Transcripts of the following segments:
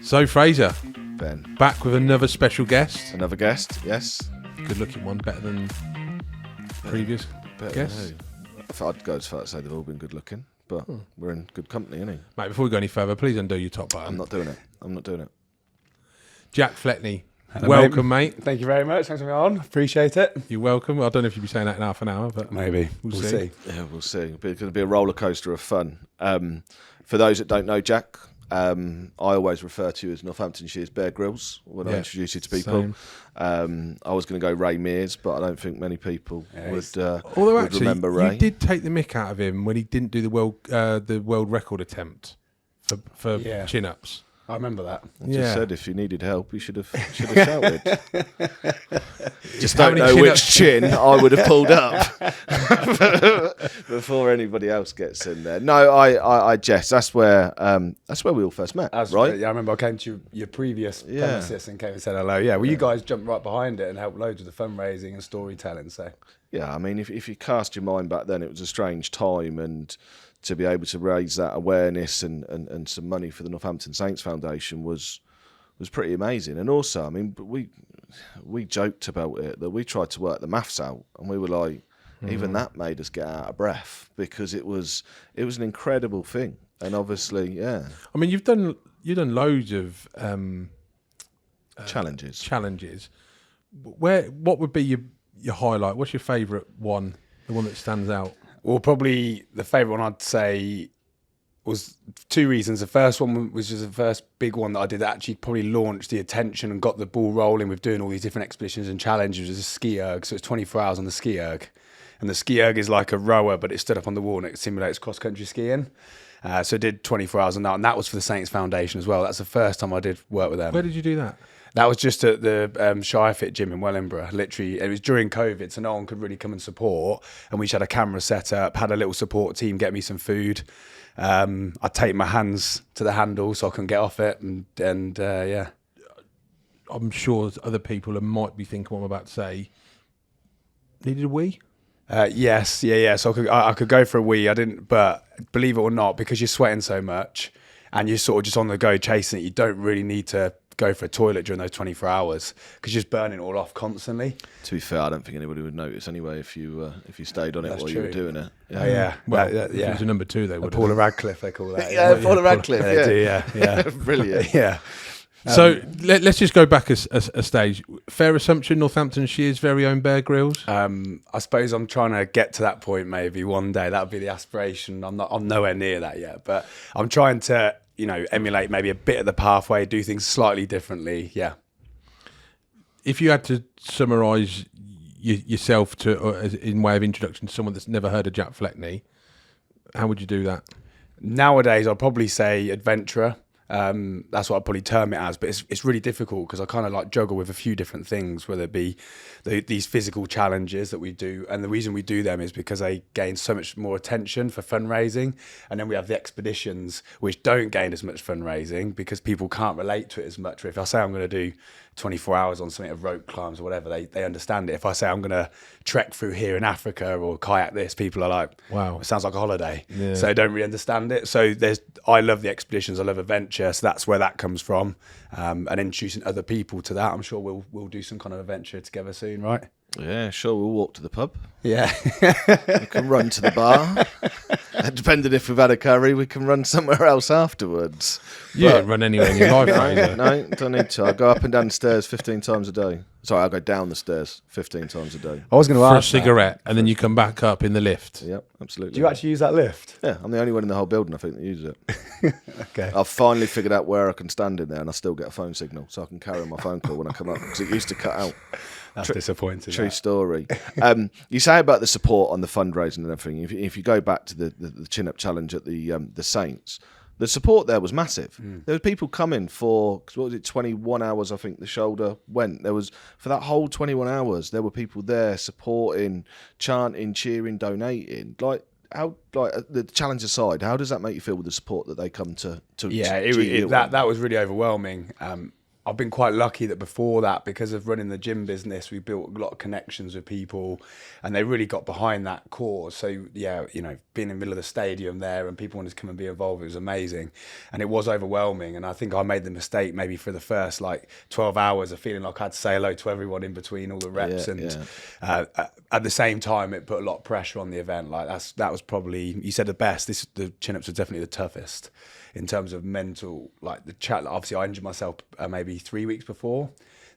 So Fraser, Ben, back with another special guest. another guest, yes. Good looking one, better than previous guests. I'd go as far as say they've all been good looking, but we're in good company, innit? Mate, before we go any further, please undo your top button. I'm not doing it. Jack Fleckney, Hello, welcome, mate. Thank you very much. Thanks for having me on. Appreciate it. You're welcome. I don't know if you'll be saying that in half an hour, but Maybe. we'll see. Yeah, we'll see. It's going to be a roller coaster of fun. For those that don't know Jack, I always refer to you as Northamptonshire's Bear Grylls when I introduce you to people. Same. I was going to go Ray Mears, but I don't think many people Although would actually, remember Ray. you did take the mick out of him when he didn't do the world record attempt for chin-ups. I remember that. I just said if you needed help, you should have shouted. Just How don't many know chin-ups? which chin I would have pulled up before anybody else gets in there. No, I jest. That's where we all first met, right? Yeah, I remember I came to your previous premises and came and said hello. Yeah, well, you guys jumped right behind it and helped loads with the fundraising and storytelling. So Yeah, I mean, if you cast your mind back then, it was a strange time, and to be able to raise that awareness and some money for the Northampton Saints Foundation was pretty amazing. And also, I mean, we joked about it, that we tried to work the maths out, and we were like, even that made us get out of breath, because it was an incredible thing. And obviously, yeah, I mean, you've done loads of challenges. What would be your highlight? What's your favourite one? The one that stands out? well, probably the favourite one I'd say was two reasons. The first one was just the first big one that I did that actually probably launched the attention and got the ball rolling with doing all these different expeditions and challenges. It was a ski erg, so it's 24 hours on the ski erg. And the ski erg is like a rower, but it stood up on the wall and it simulates cross-country skiing. So I did 24 hours on that, and that was for the Saints Foundation as well. That's the first time I did work with them. Where did you do that? That was just at the Shirefit gym in Wellingborough. Literally, it was during COVID, so no one could really come and support. And we just had a camera set up, had a little support team get me some food. I'd take my hands to the handle so I couldn't get off it, and yeah. I'm sure other people that might be thinking what I'm about to say. Needed a wee? Yes, yeah. So I could go for a wee. I didn't, but believe it or not, because you're sweating so much and you're sort of just on the go chasing it, you don't really need to go for a toilet during those 24 hours because you're just burning it all off constantly. To be fair, I don't think anybody would notice anyway if you stayed on it while you were doing it. Yeah. Oh, yeah. Well, if it was a number two, they would. Paula Radcliffe, they call that. Yeah, Paula Radcliffe. Yeah, they do, yeah. Brilliant. Yeah. So let's just go back a stage. Fair assumption, Northamptonshire's very own Bear Grylls. I suppose I'm trying to get to that point maybe one day. That would be the aspiration. I'm nowhere near that yet, but I'm trying to, emulate maybe a bit of the pathway, do things slightly differently. Yeah. If you had to summarise yourself in way of introduction to someone that's never heard of Jack Fleckney, how would you do that? Nowadays, I'd probably say adventurer. That's what I'd probably term it as, but it's really difficult because I kind of like juggle with a few different things, whether it be these physical challenges that we do, and the reason we do them is because they gain so much more attention for fundraising, and then we have the expeditions which don't gain as much fundraising because people can't relate to it as much. If I say I'm going to do 24 hours on something of rope climbs or whatever, they understand it. If I say I'm going to trek through here in Africa or kayak this, people are like, wow, it sounds like a holiday. Yeah. So they don't really understand it. So I love the expeditions, I love adventure, so that's where that comes from. And introducing other people to that, I'm sure we'll do some kind of adventure together soon, right? Yeah, sure. We'll walk to the pub. Yeah. We can run to the bar. Depending if we've had a curry, we can run somewhere else afterwards. You don't run anywhere in your life, Fraser. No, don't need to. I go up and down the stairs 15 times a day. Sorry, I go down the stairs 15 times a day. I was going to For ask a cigarette, and then you come back up in the lift. Yep, absolutely. Do you actually use that lift? Yeah, I'm the only one in the whole building, I think, that uses it. Okay. I've finally figured out where I can stand in there and I still get a phone signal, so I can carry on my phone call when I come up, because it used to cut out. That's disappointing. True story. You say about the support on the fundraising and everything. If you go back to the chin-up challenge at the Saints, the support there was massive. There were people coming for, what was it, 21 hours, I think the shoulder went. There was, for that whole 21 hours, there were people there supporting, chanting, cheering, donating. The challenge aside, how does that make you feel with the support that they come to Yeah, you? that was really overwhelming. I've been quite lucky that before that, because of running the gym business, we built a lot of connections with people, and they really got behind that cause. So yeah, you know, being in the middle of the stadium there and people wanted to come and be involved, it was amazing, and it was overwhelming. And I think I made the mistake maybe for the first like 12 hours of feeling like I had to say hello to everyone in between all the reps, at the same time it put a lot of pressure on the event. Like that was probably, you said the best. The chin-ups were definitely the toughest in terms of mental, like the chat. Obviously I injured myself maybe 3 weeks before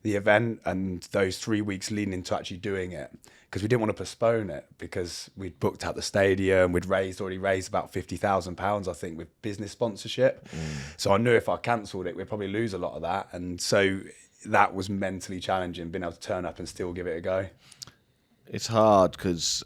the event, and those 3 weeks leading into actually doing it, because we didn't want to postpone it, because we'd booked out the stadium, we'd already raised about £50,000 I think with business sponsorship. So I knew if I cancelled it we'd probably lose a lot of that, and so that was mentally challenging, being able to turn up and still give it a go. It's hard because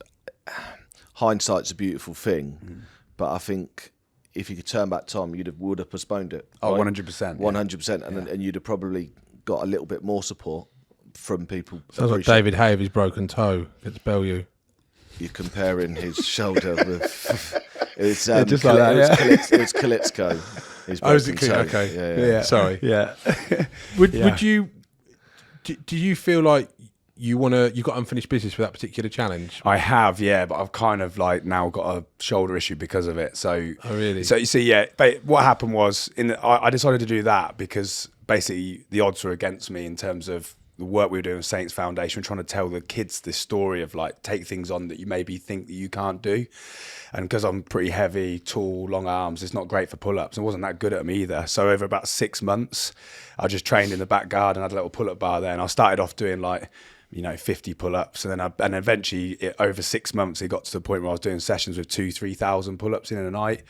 hindsight's a beautiful thing, but I think if you could turn back time, would have postponed it. Oh, right? 100%. 100%. And you'd have probably got a little bit more support from people. Sounds like David Hay with his broken toe against Bellew. You're comparing his shoulder with... It's just like that, It's Kalitsko. Okay. Yeah. Sorry. Yeah. Would you... Do you feel like you got unfinished business for that particular challenge? I have, yeah, but I've kind of like now got a shoulder issue because of it. So, oh really? So you see, yeah. But what happened was, I decided to do that because basically the odds were against me in terms of the work we were doing with Saints Foundation, trying to tell the kids this story of like, take things on that you maybe think that you can't do. And because I'm pretty heavy, tall, long arms, it's not great for pull-ups. I wasn't that good at them either. So over about 6 months, I just trained in the back garden, had a little pull-up bar there, and I started off doing like, 50 pull-ups, and then eventually over 6 months it got to the point where I was doing sessions with 2,000-3,000 pull-ups in a night,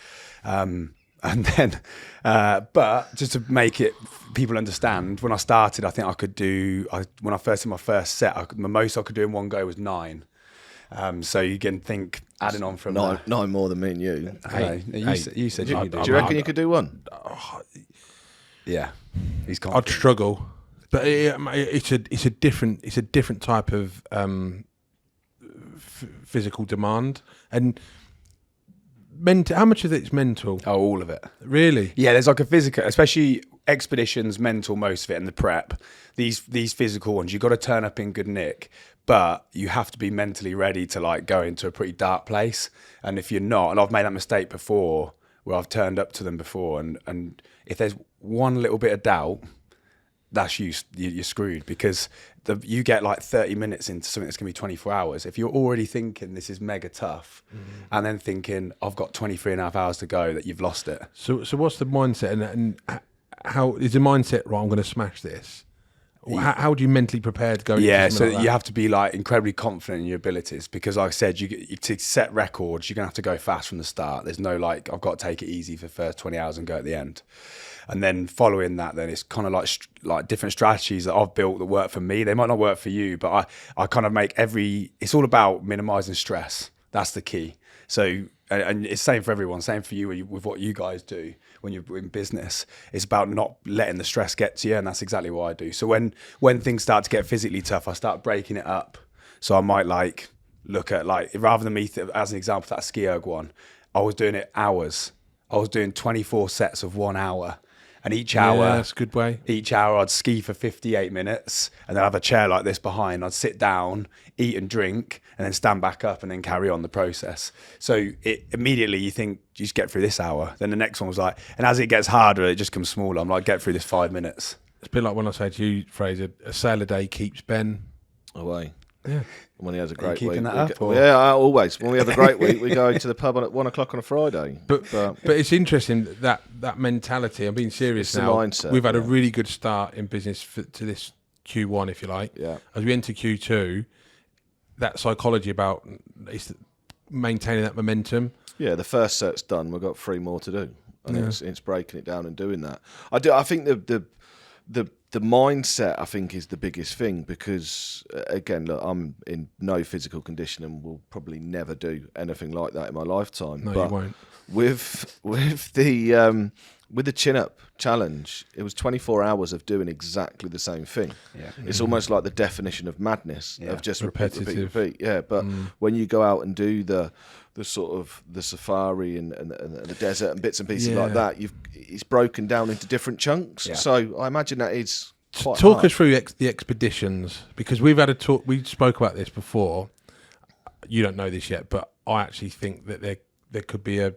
and then but just to make it people understand, when I started, I think I could do, when I first did my first set, the most I could do in one go was 9. So you can think adding on from nine more than me and you. You said you could do. Do you reckon you could do one? Yeah, he's confident. I'd struggle. But it's a different type of physical demand, and how much of it's mental? Oh, all of it. Really? Yeah, there's like a physical, especially expeditions, mental, most of it, and the prep. These physical ones, you've got to turn up in good nick, but you have to be mentally ready to like go into a pretty dark place. And if you're not, and I've made that mistake before, where I've turned up to them before, and if there's one little bit of doubt, that's you're screwed, because you get like 30 minutes into something that's going to be 24 hours. If you're already thinking this is mega tough, and then thinking I've got 23 and a half hours to go, that you've lost it. So what's the mindset, and how is the mindset, right, I'm going to smash this? How do you mentally prepare to go into something like that? You have to be like incredibly confident in your abilities, because like I said, to set records, you're going to have to go fast from the start. There's no like, I've got to take it easy for the first 20 hours and go at the end. And then following that, then it's kind of like different strategies that I've built that work for me. They might not work for you, but I kind of make it's all about minimizing stress. That's the key. So, and it's same for everyone, same for you with what you guys do when you're in business. It's about not letting the stress get to you, and that's exactly what I do. So when things start to get physically tough, I start breaking it up. So I might like look at, like, rather than me, as an example, that ski erg one, I was doing it hours. I was doing 24 sets of 1 hour. And each hour, that's a good way. Each hour I'd ski for 58 minutes, and then I'd have a chair like this behind. I'd sit down, eat and drink, and then stand back up and then carry on the process. So immediately you think, you just get through this hour. Then the next one was like, and as it gets harder, it just comes smaller. I'm like, get through this 5 minutes. It's a bit like when I say to you, Fraser, a sail a day keeps Ben away. Yeah. When he has a great week. Always. When we have a great week, we go to the pub at 1 o'clock on a Friday. But it's interesting that mentality. I'm being serious it's now. The mindset, we've had a really good start in business to this Q1, if you like. Yeah. As we enter Q2, that psychology about maintaining that momentum. Yeah, the first set's done. We've got 3 more to do, and it's breaking it down and doing that. I think the mindset, I think, is the biggest thing, because again, look, I'm in no physical condition and will probably never do anything like that in my lifetime. No, but you won't. With the chin up challenge, it was 24 hours of doing exactly the same thing. Yeah. It's almost like the definition of madness of just repetitive. repeat. Yeah, but when you go out and do the sort of the safari and the desert and bits and pieces like that, it's broken down into different chunks. Yeah. So I imagine that is quite Talk hard. us through the expeditions, because we've had a talk. We spoke about this before. You don't know this yet, but I actually think that there could be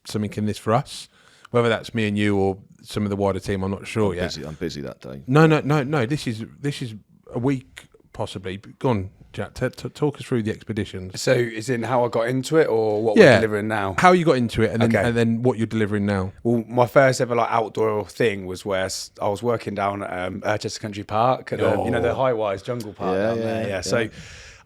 something in this for us. Whether that's me and you or some of the wider team, I'm not sure yet. I'm busy that day. No. This is a week possibly. Go on, Jack. Talk us through the expeditions. So is in how I got into it, or what we're delivering now? How you got into it, and then Okay. and then what you're delivering now. Well, my first ever like outdoor thing was where I was working down at Urchester Country Park, at the high-wise jungle park down there. Yeah. So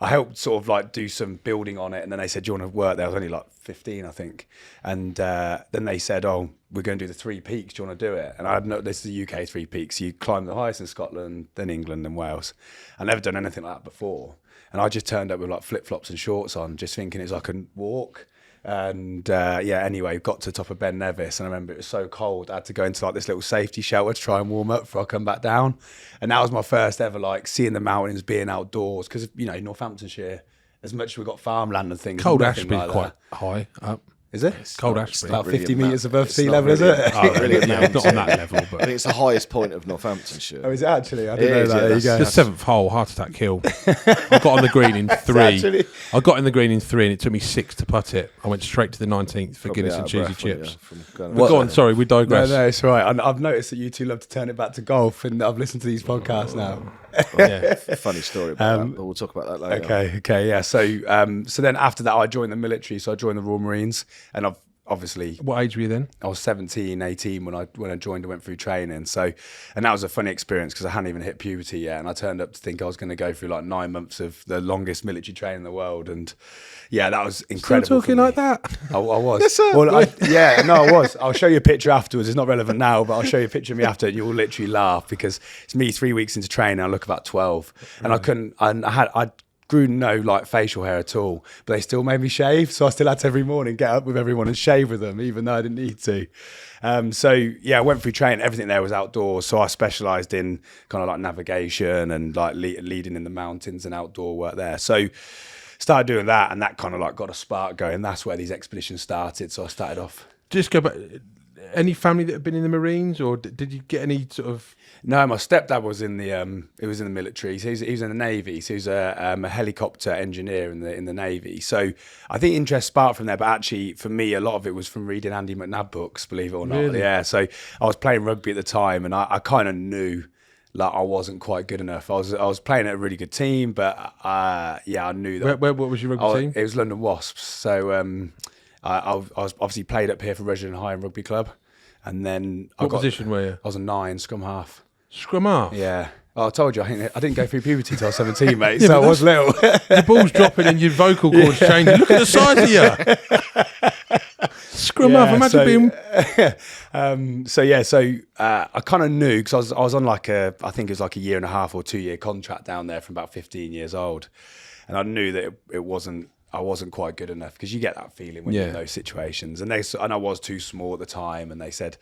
I helped sort of like do some building on it, and then they said, "Do you want to work there?" I was only like 15, I think, and then they said, "Oh, we're going to do the 3 peaks. Do you want to do it?" And I had this is the UK 3 peaks. You climb the highest in Scotland, then England, then Wales. I'd never done anything like that before, and I just turned up with like flip flops and shorts on, just thinking it's I couldn't walk. And anyway, got to the top of Ben Nevis, and I remember it was so cold. I had to go into like this little safety shelter to try and warm up before I come back down. And that was my first ever like seeing the mountains, being outdoors, because Northamptonshire, as much as we've got farmland and things, Cold nothing Ashby's like quite that. high up. Is it? Cold It's Ashby. not About really 50 a metres above it's sea not level, is really it? a- not really a Yeah, not on that level, I think but it's the highest point of Northamptonshire. Oh, is it actually? I It didn't know is, that. yeah, There you go. the 7th hole, heart attack kill. I got on the green in 3. actually- I got in the green in 3, and it took me 6 to putt it. I went straight to the 19th for Probably Guinness out and of cheesy breath, weren't chips. you, from going But go on, sorry, we No, digress. no, it's all right. I've noticed that you two love to turn it back to golf, and I've listened to these podcasts now. Yeah. Funny story about that, but we'll talk about that later. Okay, yeah. So then after that, I joined the military. So I joined the Royal Marines, and I've obviously What age were you then? I was 17, 18 when I joined and went through training. So, and that was a funny experience because I hadn't even hit puberty yet, and I turned up to think I was going to go through like 9 months of the longest military training in the world, and yeah, that was incredible. Still talking for me. like that? I was. Yes, sir. Well, I was. I'll show you a picture afterwards. It's not relevant now, but I'll show you a picture of me after, and you'll literally laugh because it's me 3 weeks into training. I look about 12, and I couldn't. And I grew no like facial hair at all, but they still made me shave. So I still had to every morning get up with everyone and shave with them, even though I didn't need to. So yeah, I went through training. Everything there was outdoors. So I specialised in kind of like navigation and like leading in the mountains and outdoor work there. So started doing that, and that kind of like got a spark going. That's where these expeditions started. So I started off. Just go back. Any family that have been in the Marines, or did you get any sort of? No, my stepdad was in the he was in the military. So he was in the Navy. So he was a helicopter engineer in the Navy. So I think interest sparked from there. But actually, for me, a lot of it was from reading Andy McNabb books. Believe it or not, Really? yeah. So I was playing rugby at the time, and I kind of knew like I wasn't quite good enough. I was playing at a really good team, but yeah, I knew that. What was your rugby team? It was London Wasps. So I was obviously played up here for Resident High and Rugby Club, and then What position were you? I was a 9 scrum half. Scrum half. Yeah. Oh, I told you, I didn't go through puberty till I was 17, mate, so I was little. Your ball's dropping and your vocal cords changing. Look at the size of you. Scrum half. Imagine being. So I kind of knew because I was on like I think it was like a 1.5 or 2 year contract down there from about 15 years old, and I knew that I wasn't quite good enough because you get that feeling when you're in those situations, and I was too small at the time, and they said.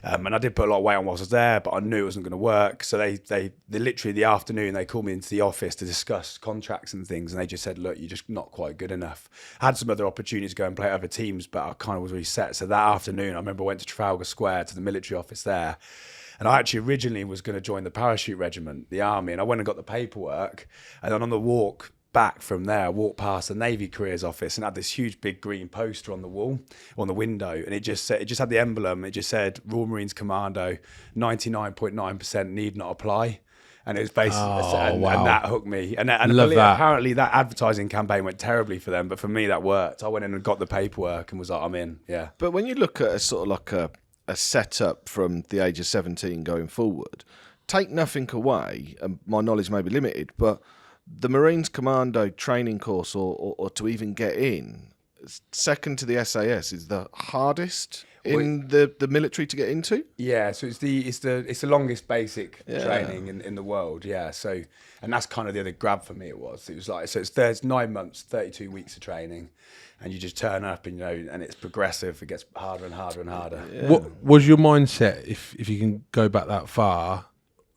And I did put a lot of weight on whilst I was there, but I knew it wasn't going to work. So they literally the afternoon, they called me into the office to discuss contracts and things. And they just said, look, you're just not quite good enough. I had some other opportunities to go and play at other teams, but I kind of was really set. So that afternoon, I remember I went to Trafalgar Square to the military office there. And I actually originally was going to join the parachute regiment, the army. And I went and got the paperwork. And then on the walk back from there, I walked past the Navy Careers office and had this huge big green poster on the wall, on the window, and it just had the emblem. It just said Royal Marines Commando, 99.9% need not apply. And it was basically, and that hooked me. And Love that. Apparently that advertising campaign went terribly for them, but for me that worked. I went in and got the paperwork and was like, I'm in. Yeah. But when you look at a sort of like a setup from the age of 17 going forward, take nothing away, and my knowledge may be limited, but the Marines Commando training course or to even get in, second to the SAS, is the hardest in the military to get into. Yeah, so it's the longest basic training in the world. Yeah, so and that's kind of the other grab for me. It was like there's 9 months, 32 weeks of training, and you just turn up and and it's progressive. It gets harder and harder and harder. Yeah. What was your mindset if you can go back that far?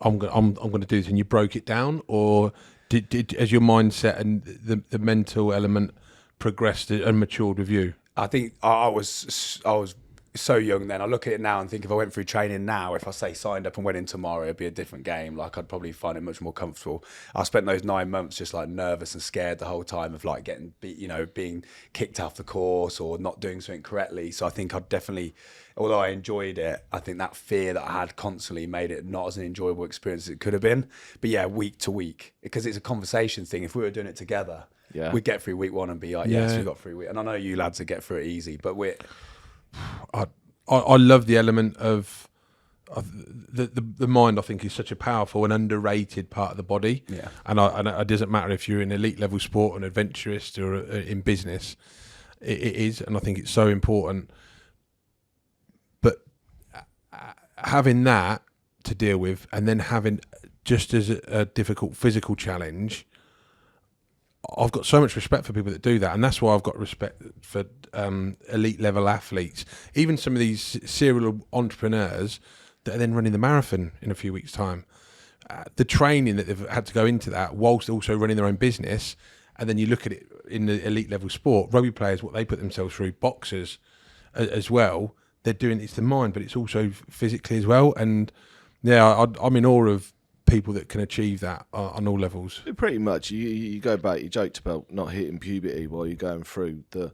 I'm going to do this, and you broke it down, or did as your mindset and the mental element progressed and matured with you? I think I was so young then. I look at it now and think if I went through training now, if I say signed up and went in tomorrow, it'd be a different game. Like I'd probably find it much more comfortable. I spent those 9 months just like nervous and scared the whole time of like being kicked off the course or not doing something correctly. So I think I'd definitely, although I enjoyed it, I think that fear that I had constantly made it not as an enjoyable experience as it could have been. But yeah, week to week, because it's a conversation thing. If we were doing it together, we'd get through week 1 and be like, yes, we got through week. And I know you lads would get through it easy, but I love the element of the mind. I think is such a powerful and underrated part of the body. Yeah. And it doesn't matter if you're in elite level sport, an adventurist, or in business. It is, and I think it's so important. But having that to deal with, and then having just as a difficult physical challenge. I've got so much respect for people that do that, and that's why I've got respect for elite level athletes, even some of these serial entrepreneurs that are then running the marathon in a few weeks' time. The training that they've had to go into that, whilst also running their own business, and then you look at it in the elite level sport, rugby players, what they put themselves through, boxers as well. They're doing it's the mind, but it's also physically as well. And yeah, I'm in awe of people that can achieve that on all levels. Pretty much. You go back, you joked about not hitting puberty while you're going through the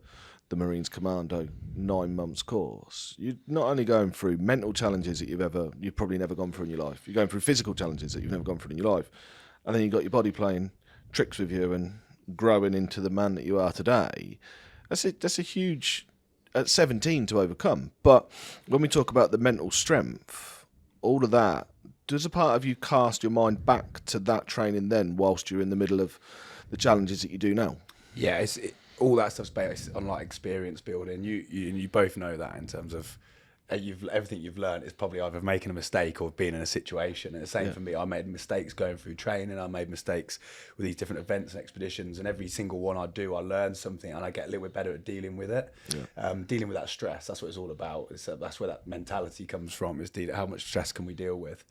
Marines Commando 9 months course. You're not only going through mental challenges that you've probably never gone through in your life, you're going through physical challenges that you've never gone through in your life. And then you've got your body playing tricks with you and growing into the man that you are today. That's a huge, at 17, to overcome. But when we talk about the mental strength, all of that, does a part of you cast your mind back to that training then, whilst you're in the middle of the challenges that you do now? Yeah, all that stuff's based on like experience building. You both know that in terms of everything you've learned is probably either making a mistake or being in a situation. And the same for me. I made mistakes going through training. I made mistakes with these different events and expeditions, and every single one I do, I learn something and I get a little bit better at dealing with it. Dealing with that stress, that's what it's all about. That's where that mentality comes from, is how much stress can we deal with.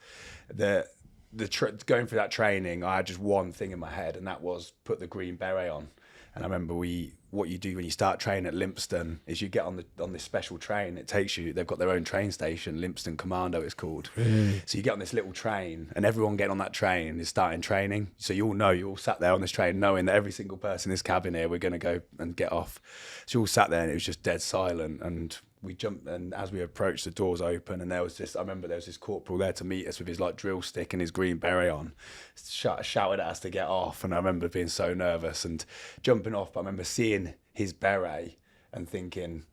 Going through that training, I had just one thing in my head, and that was put the green beret on. And I remember what you do when you start training at Lympstone is you get on this special train. It takes you. They've got their own train station, Lympstone Commando it's called. So you get on this little train, and everyone getting on that train is starting training. So you all sat there on this train knowing that every single person in this cabin here, we're going to go and get off. So you all sat there, and it was just dead silent. And we jumped, and as we approached, the doors open, and I remember there was this corporal there to meet us with his like drill stick and his green beret on, shouted at us to get off. And I remember being so nervous and jumping off. But I remember seeing his beret and thinking,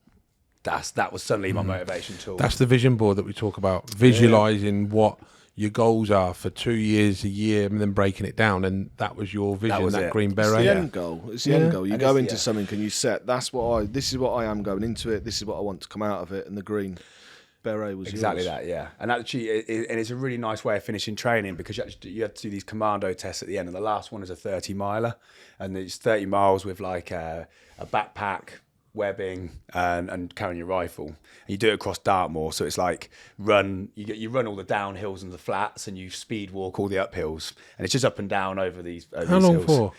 that was suddenly my motivation tool. That's the vision board that we talk about, visualizing what your goals are for 2 years, a year, and then breaking it down. And that was your vision, that green beret. It's the end goal. It's the end goal. You go into something and you set, this is what I am going into it. This is what I want to come out of it. And the green beret was exactly yours. that, yeah. And actually, it's a really nice way of finishing training, because you have to do these commando tests at the end, and the last one is a 30 miler, and it's 30 miles with like a backpack, webbing, and carrying your rifle. And you do it across Dartmoor, so it's like you run all the downhills and the flats, and you speed walk all the uphills, and it's just up and down over these How long hills. For?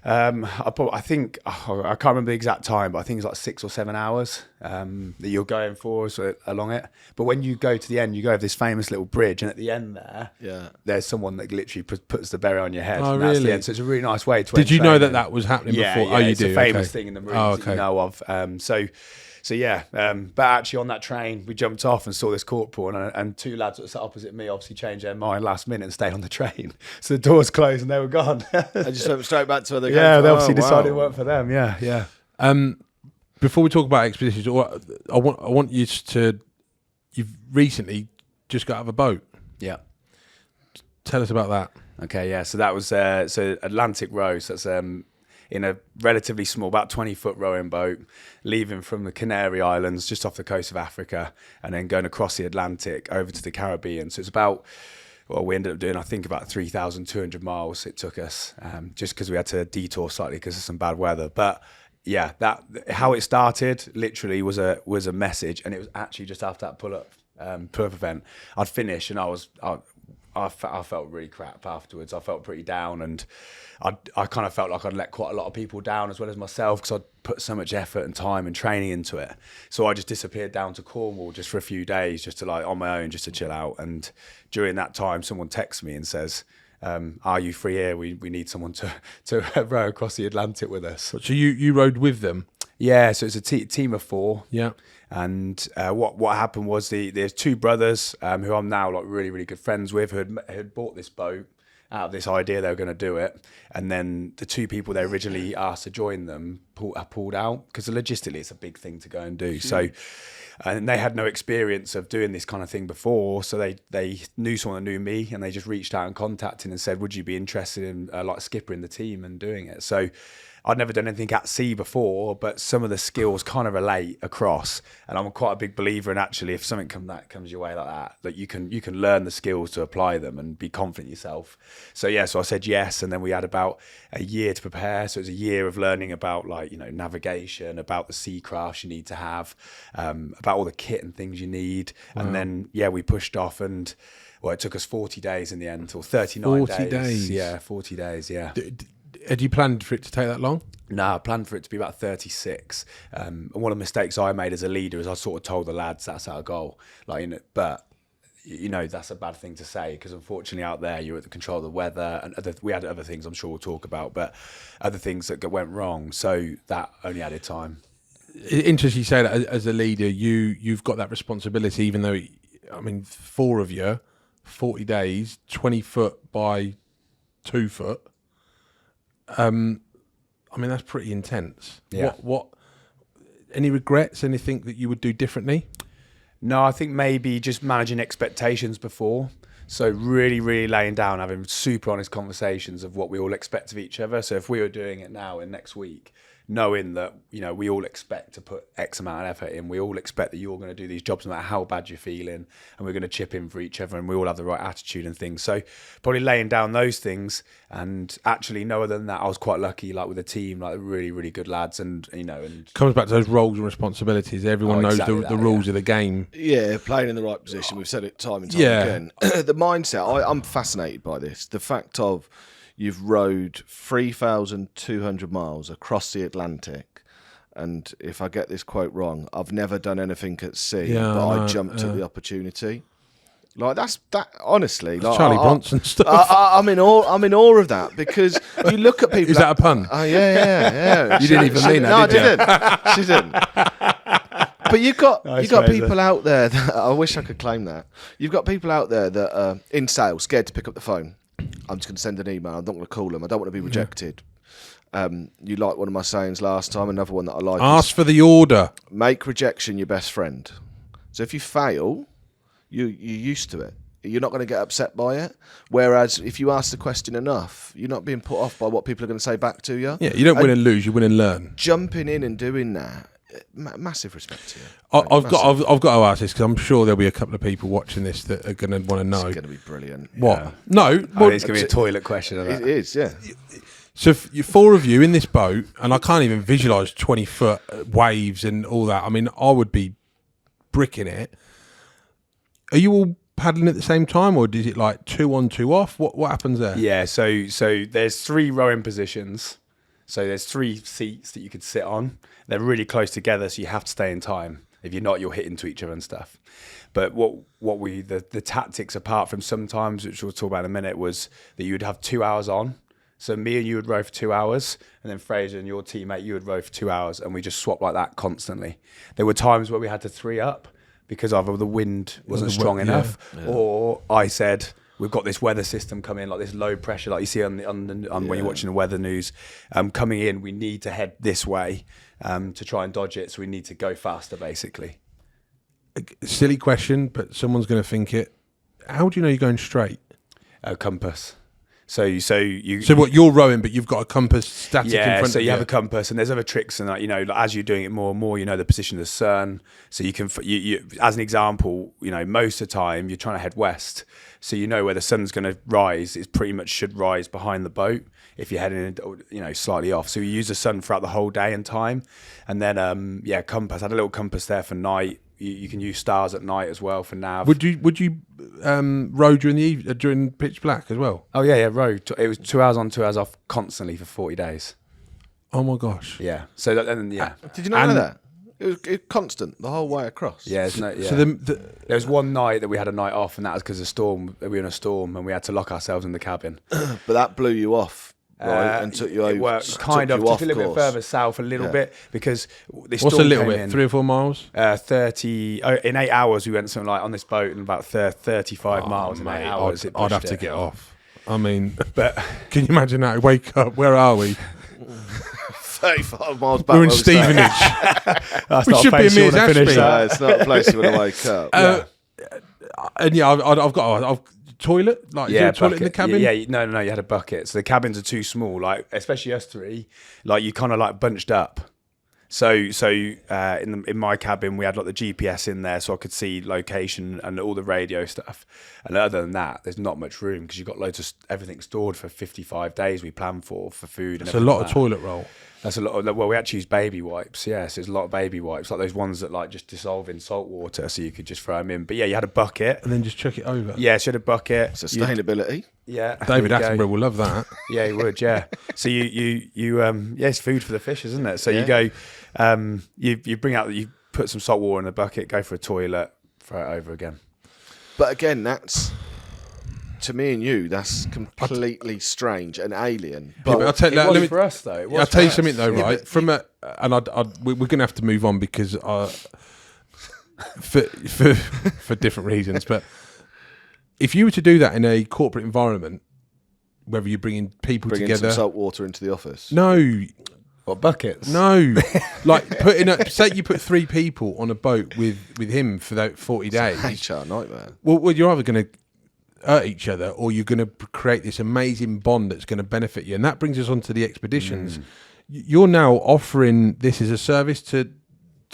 I think I can't remember the exact time, but I think it's like 6 or 7 hours that you're going for along it. But when you go to the end, you go over this famous little bridge, and at the end there's someone that literally puts the beret on your head. Oh, and that's really? the end. So it's a really nice way to. Did you know that was happening before? Yeah, oh, you it's do. a famous thing in the Marines that you know of. But actually on that train, we jumped off and saw this corporal, and 2 lads that sat opposite me obviously changed their mind last minute and stayed on the train. So the doors closed and they were gone. I just went straight back to where they they obviously decided it weren't for them. Yeah. Before we talk about expeditions, I want you to. You've recently just got out of a boat. Yeah. Tell us about that. Okay, yeah. So that was Atlantic row. So that's in a relatively small, about 20-foot rowing boat, leaving from the Canary Islands, just off the coast of Africa, and then going across the Atlantic over to the Caribbean. So it's about, we ended up doing, I think, about 3,200 miles it took us, just because we had to detour slightly because of some bad weather. But yeah, how it started literally was a message, and it was actually just after that pull-up event. I'd finished, and I I felt really crap afterwards. I felt pretty down, and I kind of felt like I'd let quite a lot of people down as well as myself, because I'd put so much effort and time and training into it. So I just disappeared down to Cornwall just for a few days, just to like on my own, just to chill out. And during that time, someone texts me and says, "Are you free here? We need someone to row across the Atlantic with us." So you rowed with them? Yeah, so it's a team of 4. Yeah. And what happened was there's 2 brothers who I'm now like really, really good friends with, who had bought this boat out of this idea they were going to do it. And then the 2 people they originally asked to join them pulled out, because logistically it's a big thing to go and do. So, and they had no experience of doing this kind of thing before. So they knew someone that knew me, and they just reached out and contacted and said, would you be interested in like skippering the team and doing it? So I'd never done anything at sea before, but some of the skills kind of relate across. And I'm quite a big believer in, actually, if something comes your way like that you can learn the skills to apply them and be confident yourself. So yeah, so I said yes, and then we had about a year to prepare. So it was a year of learning about like, you know, navigation, about the sea crafts you need to have, about all the kit and things you need. Wow. And then yeah, we pushed off, and well, it took us 40 days in the end, or 39 40 days. Yeah, 40 days, yeah. Had you planned for it to take that long? No, I planned for it to be about 36. And one of the mistakes I made as a leader is I sort of told the lads that's our goal. Like, you know, but you know, that's a bad thing to say, because unfortunately out there you're at the control of the weather, and we had other things I'm sure we'll talk about, but other things that went wrong. So that only added time. Interesting you say that as a leader, you've got that responsibility, even though, I mean, 4 of you, 40 days, 20 foot by 2 foot. I mean, that's pretty intense. Yeah. What? Any regrets? Anything that you would do differently? No, I think maybe just managing expectations before. So really, really laying down, having super honest conversations of what we all expect of each other. So if we were doing it now in next week, knowing that, you know, we all expect to put X amount of effort in, we all expect that you're going to do these jobs no matter how bad you're feeling, and we're going to chip in for each other, and we all have the right attitude and things. So probably laying down those things. And actually, no other than that, I was quite lucky, like with a team, like really, really good lads, and you know, and comes back to those roles and responsibilities. Everyone knows exactly the rules of the game. Yeah, playing in the right position. We've said it time and time again. The mindset, I'm fascinated by this. The fact of you've rowed 3,200 miles across the Atlantic, and if I get this quote wrong, I've never done anything at sea, but I jumped at the opportunity. Like that. Honestly, like, Charlie Bronson stuff. I'm in awe of that, because you look at people. Is that a pun? Oh yeah. You didn't even mean that. No, I did didn't. She didn't. But you've got people out there that I wish I could claim that. You've got people out there that are in sales, scared to pick up the phone. I'm just going to send an email. I'm not going to call them. I don't want to be rejected. You like one of my sayings last time. Another one that I like. Ask for the order. Make rejection your best friend. So if you fail, you're used to it. You're not going to get upset by it. Whereas if you ask the question enough, you're not being put off by what people are going to say back to you. Yeah, you don't win and lose. You win and learn. Jumping in and doing that. Massive respect to you. I've got to ask this, because I'm sure there'll be a couple of people watching this that are going to want to know. It's going to be brilliant. What? Yeah. No, it's going to be a toilet question. Of that. It is, yeah. So you 4 of you in this boat, and I can't even visualise 20-foot waves and all that. I mean, I would be bricking it. Are you all paddling at the same time, or is it like 2 on 2 off? What happens there? Yeah, so there's 3 rowing positions. So there's 3 seats that you could sit on. They're really close together, so you have to stay in time. If you're not, you'll hit into each other and stuff. But the tactics, apart from sometimes, which we'll talk about in a minute, was that you would have 2 hours on. So me and you would row for 2 hours, and then Fraser and your teammate, you would row for 2 hours, and we just swapped like that constantly. There were times where we had to 3 up because either the wind wasn't strong enough, or I said, we've got this weather system coming, like this low pressure, like you see on when you're watching the weather news, coming in. We need to head this way to try and dodge it. So we need to go faster, basically. A silly question, but someone's going to think it. How do you know you're going straight? A compass. So what, you're rowing, but you've got a compass static in front of you? So you have a compass, and there's other tricks, and you know, as you're doing it more and more, you know the position of the sun. So you can, as an example, you know, most of the time you're trying to head west, so you know where the sun's going to rise. It pretty much should rise behind the boat if you're heading, you know, slightly off. So you use the sun throughout the whole day and time, and then compass. I had a little compass there for night. you can use stars at night as well for nav. Would you row during pitch black as well? Oh yeah, row. It was 2 hours on, 2 hours off constantly for 40 days. Oh my gosh. Yeah. So and yeah. Did you not know that? It was constant the whole way across. Yeah. It's yeah. So there was one night that we had a night off, and that was because of storm. We were in a storm, and we had to lock ourselves in the cabin. But that blew you off, right? And took you over. It worked kind of just a little bit further south, a little bit, because this what's storm a little came bit? in, 3 or 4 miles? 30 in 8 hours. We went something like on this boat in about 35 miles in 8 hours. I'd have to get off. I mean, but can you imagine that? Wake up. Where are we? 35 miles back. We're in Stevenage. That's We not should a be in place you want to Mears finish Ashby. that. It's not a place you want to wake up. And yeah, I've got a toilet. Like, is there a toilet in the cabin? Yeah, no, you had a bucket. So the cabins are too small. Like, especially us three, like you kind of like bunched up. So in my cabin we had like the GPS in there, so I could see location and all the radio stuff. And other than that, there's not much room because you've got loads of everything stored for 55 days. We planned for food. And It's a lot of toilet roll. That's a lot of, well, we actually use baby wipes. Yeah, so there's a lot of baby wipes, like those ones that like just dissolve in salt water, so you could just throw them in. But yeah, you had a bucket. And then just chuck it over. Yeah, so you had a bucket. Sustainability. Yeah, David there you go. Attenborough will love that. Yeah, he would. Yeah. So you yeah, it's food for the fish, isn't it? So you go, you bring out, you put some salt water in the bucket, go for a toilet, throw it over again. But again, that's, to me and you, that's completely strange and alien. But I'll tell you, It was for us though. It was I'll tell you for something us. though, right? From a, and we're going to have to move on because for different reasons. But if you were to do that in a corporate environment, whether you're bringing people Bringing together, some salt water into the office. no, What, buckets? no, like say you put 3 people on a boat with him for that 40 days. HR nightmare. Well, you're either going to hurt each other or you're going to create this amazing bond that's going to benefit you. And that brings us on to the expeditions. You're now offering this as a service to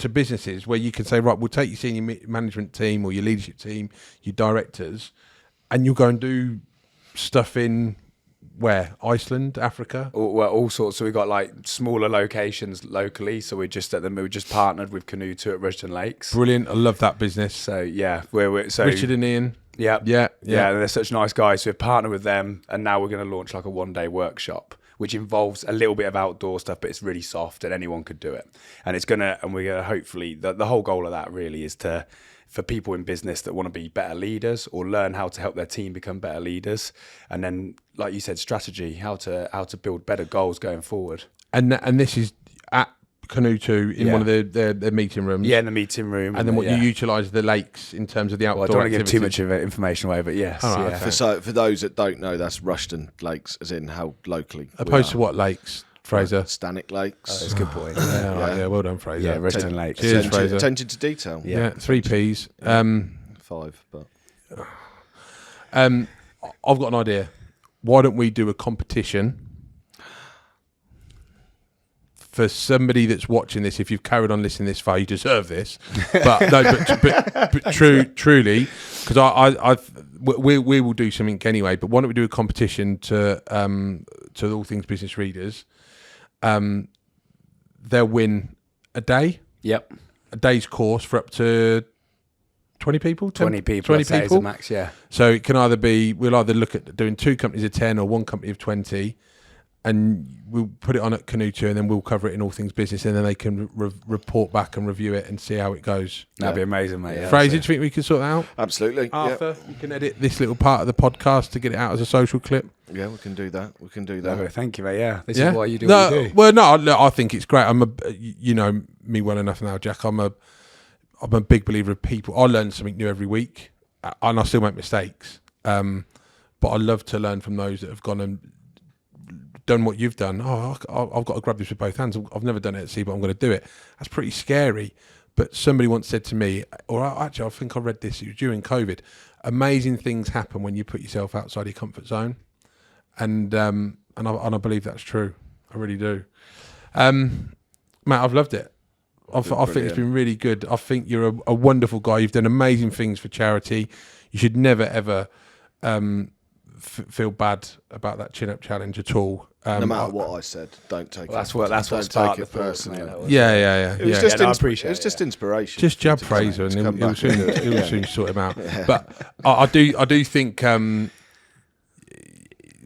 businesses where you can say, right, we'll take your senior management team or your leadership team, your directors, and you'll go and do stuff in where? Iceland, Africa? All sorts. So we've got like smaller locations locally. So we just partnered with Canoe 2 at Rushden Lakes. Brilliant. I love that business. So yeah, so Richard and Ian. Yeah. Yeah. And they're such nice guys. So we've partnered with them, and now we're going to launch like a one-day workshop, which involves a little bit of outdoor stuff, but it's really soft and anyone could do it. And we're going to hopefully, the whole goal of that really is for people in business that want to be better leaders or learn how to help their team become better leaders. And then, like you said, strategy, how to build better goals going forward. And this is at Canoe 2 in one of their meeting rooms. Yeah, in the meeting room. And then you utilise the lakes in terms of the outdoor I don't want to give activities. too much of information away, but yes. All right, yeah. okay. For those that don't know, that's Rushden Lakes, as in how locally. Opposed to what lakes, Fraser? Stanick Lakes. That's a good point. Yeah, well done, Fraser. Yeah, Rushden Lakes. Cheers, Fraser. Attention to detail. Yeah, 3 Ps. 5, but I've got an idea. Why don't we do a competition for somebody that's watching this? If you've carried on listening this far, you deserve this. But no, but truly, because we will do something anyway. But why don't we do a competition to all things business readers? They'll win a day. Yep. A day's course for up to 20 people? 20 people. 20 I'd say is people. the max, yeah. So it can we'll either look at doing 2 companies of 10 or 1 company of 20, and we'll put it on at Canoe 2, and then we'll cover it in all things business, and then they can report back and review it and see how it goes. That'd be amazing, mate. Yeah, Fraser, do you think we can sort that out? absolutely. Arthur, you can edit this little part of the podcast to get it out as a social clip. Yeah, we can do that. Lovely, thank you, mate. Yeah, this Yeah? is why you do what you do. Well, no, look, I think it's great. You know me well enough now, Jack. I'm a big believer of people. I learn something new every week, and I still make mistakes. But I love to learn from those that have gone and done what you've done. I've got to grab this with both hands. I've never done it at sea, but I'm going to do it. That's pretty scary. But somebody once said to me, or actually, I think I read this, it was during COVID, amazing things happen when you put yourself outside your comfort zone. And I believe that's true. I really do. Matt, I've loved it. I think it's been really good. I think you're a wonderful guy. You've done amazing things for charity. You should never, ever feel bad about that chin up challenge at all. No matter what I said, don't take it. That's what don't sparked take the it thought, personally. mate, Yeah. It was just I appreciate it was just inspiration. Just jab to Fraser, and come he'll back soon, and do it. he'll Yeah. soon sort him out. But I do think.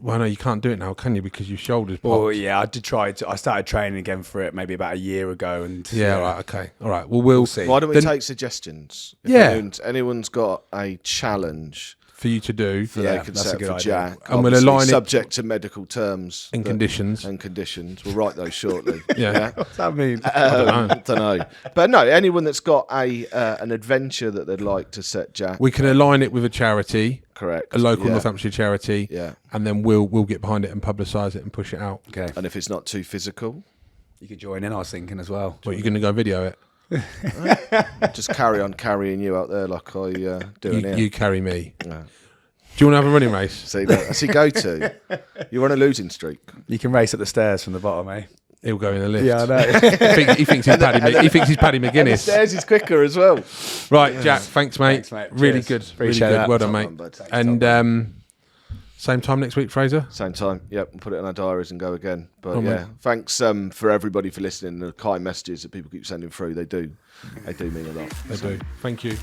Well, no, you can't do it now, can you? Because your shoulders popped. Well, yeah, I did try to. I started training again for it maybe about a year ago, and Yeah, right, okay. All right. Well, we'll see. Why don't we Then- take suggestions? If Yeah. anyone's got a challenge for you to do that Yeah, they could that's a set good for idea. Jack, And we'll obviously align it- subject to medical terms and conditions. and conditions. We'll write those shortly. Yeah. What's that mean? I don't know. But no, anyone that's got an adventure that they'd like to set Jack, We can align it with a charity, correct, a local yeah. Northamptonshire charity, Yeah. and then we'll get behind it and publicise it and push it out. Okay, And if it's not too physical, you could join in. I was thinking as well. What, you're going to go video it? just carry on carrying you out there like I do in here. You carry me. Yeah. Do you want to have a running race? See, that's your go-to. You're on a losing streak. You can race up the stairs from the bottom, eh? He'll go in the lift. Yeah, I know. He thinks he's Paddy. He thinks he's Paddy And the McGuinness. stairs is quicker as well. Right, Jack. Thanks, mate. Thanks, mate. Really Cheers. good. Appreciate really good. that. Well done, Top mate. man, bud. And same time next week, Fraser. Same time. Yep, we'll put it in our diaries and go again. But Oh, yeah, mate. thanks for everybody for listening and the kind messages that people keep sending through. They do mean a lot. They do. Thank you.